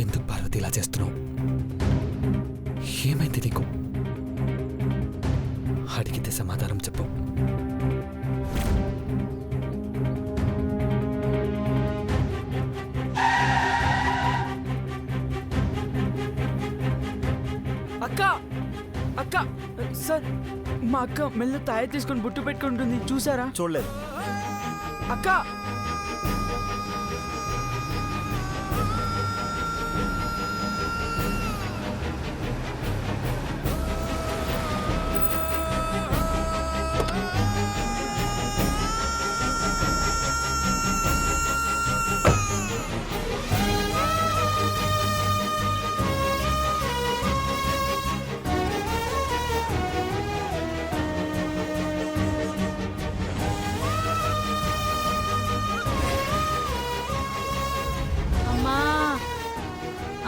ఎందుకు పార్వతి ఇలా చేస్తున్నావు? ఏమైంది నీకు? అడిగితే సమాధానం చెప్పు. అక్క అక్క సార్, మా అక్క మెల్ల తాయ తీసుకొని బుట్టు పెట్టుకుంటుంది, చూసారా? చూడలేదు. అక్క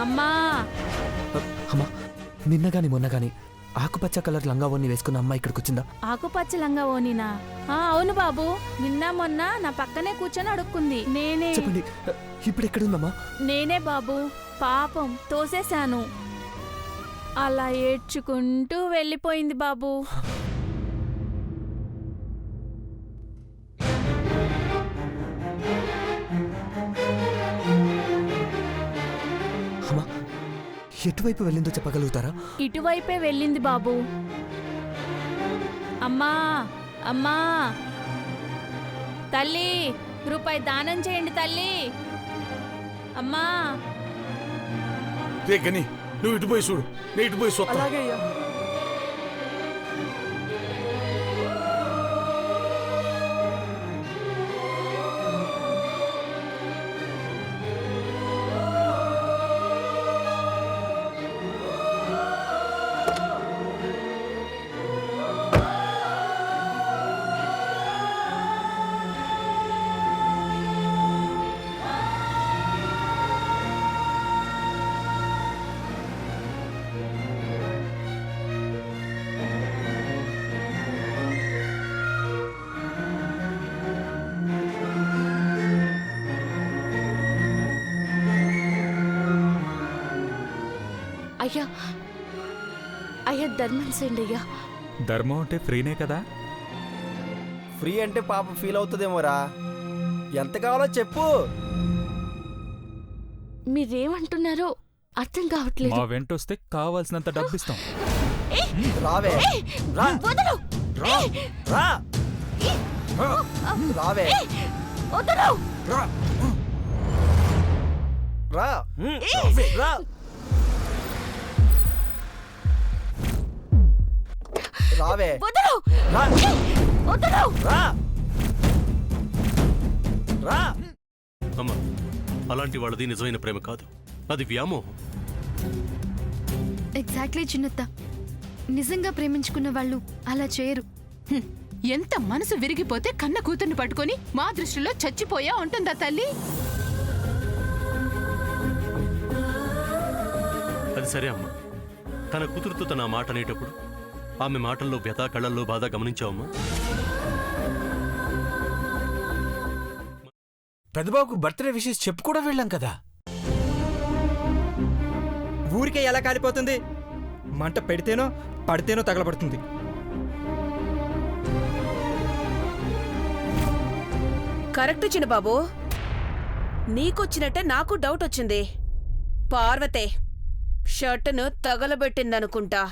అమ్మా అమ్మా, నిన్న గాని మొన్న గాని ఆకుపచ్చ కలర్ లంగా ఓని వేసుకున్న అమ్మాయి ఇక్కడికి వచ్చిందా? ఆకుపచ్చ లంగా ఓనినా? అవును బాబు, నిన్న మొన్న నా పక్కనే కూర్చొని అడుక్కుంది. నేనే. చెప్పండి, ఇప్పుడు ఎక్కడుందమ్మా? నేనే బాబు, పాపం తోసేశాను. అలా ఏడ్చుకుంటూ వెళ్ళిపోయింది బాబు. అమ్మా, ఎటువైపు వెళ్ళిందో చెప్పగలుగుతారా? ఇటువైపే వెళ్ళింది బాబు. అమ్మా అమ్మా, తల్లి రూపాయి దానం చేయండి తల్లి. అమ్మా. రే గని, నువ్వు ఇటు పోయి చూడు, నేను ఇటు పోయి చూస్తా. అలాగే అయ్యా. అయ్యా అయ్యా, ధర్మం చేయండి అయ్యా. ధర్మం అంటే ఫ్రీనే కదా? ఫ్రీ అంటే పాప ఫీల్ అవుతుందేమోరా. ఎంత కావాలో చెప్పు. మీరేమంటున్నారో అర్థం కావట్లేదు. మా వెంటొస్తే కావాల్సినంత డబ్బిస్తాం. రావే, రా, వదలు. రా, రా, రావే, వదలు. రా, రా, రావే, రా. రావే, వదలు. రా, వదలు. రా, రా. అమ్మ, అలాంటి వాళ్ళది నిజమైన ప్రేమ కాదు, అది వ్యామోహం. ఎగ్జాక్ట్లీ చిన్నత్త, నిజంగా ప్రేమించుకున్న వాళ్ళు అలా చేయరు. ఎంత మనసు విరిగిపోతే కన్న కూతుర్ని పట్టుకొని మా దృష్టిలో చచ్చిపోయా ఉంటుందా తల్లి? అది సరే అమ్మ, తన కూతురుతో తన మాట అనేటప్పుడు ఆమె మాటల్లో వ్యథ, కళ్ళల్లో బాధ గమనించావమ్మా? పెద్దబాబుకు బర్త్డే విషెస్ చెప్పు కూడా వెళ్ళాం కదా. ఊరికే ఎలా కాలిపోతుంది? మంట పెడితేనో పడితేనో తగలబడుతుంది. కరెక్ట్ చిన్నబాబు, నీకొచ్చినట్టే నాకు డౌట్ వచ్చింది. పార్వతే షర్టును తగలబెట్టిందనుకుంటా.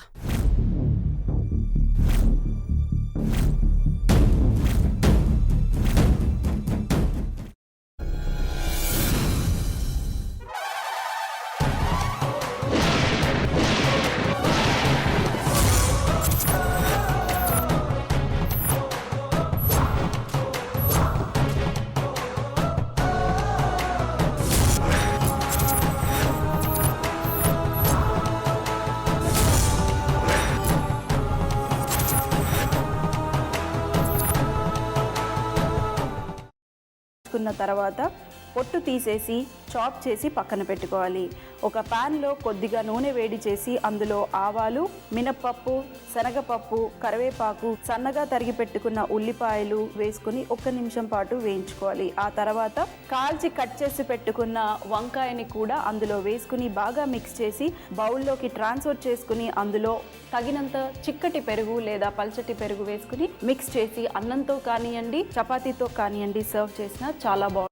తర్వాత పొట్టు తీసేసి చాప్ చేసి పక్కన పెట్టుకోవాలి. ఒక ప్యాన్లో కొద్దిగా నూనె వేడి చేసి అందులో ఆవాలు, మినప్పప్పు, శనగపప్పు, కరివేపాకు, సన్నగా తరిగి పెట్టుకున్న ఉల్లిపాయలు వేసుకుని 1 నిమిషం పాటు వేయించుకోవాలి. ఆ తర్వాత కాల్చి కట్ చేసి పెట్టుకున్న వంకాయని కూడా అందులో వేసుకుని బాగా మిక్స్ చేసి బౌల్లోకి ట్రాన్స్ఫర్ చేసుకుని అందులో తగినంత చిక్కటి పెరుగు లేదా పల్చటి పెరుగు వేసుకుని మిక్స్ చేసి అన్నంతో కానివ్వండి, చపాతీతో కానివ్వండి సర్వ్ చేసినా చాలా బాగుంటుంది.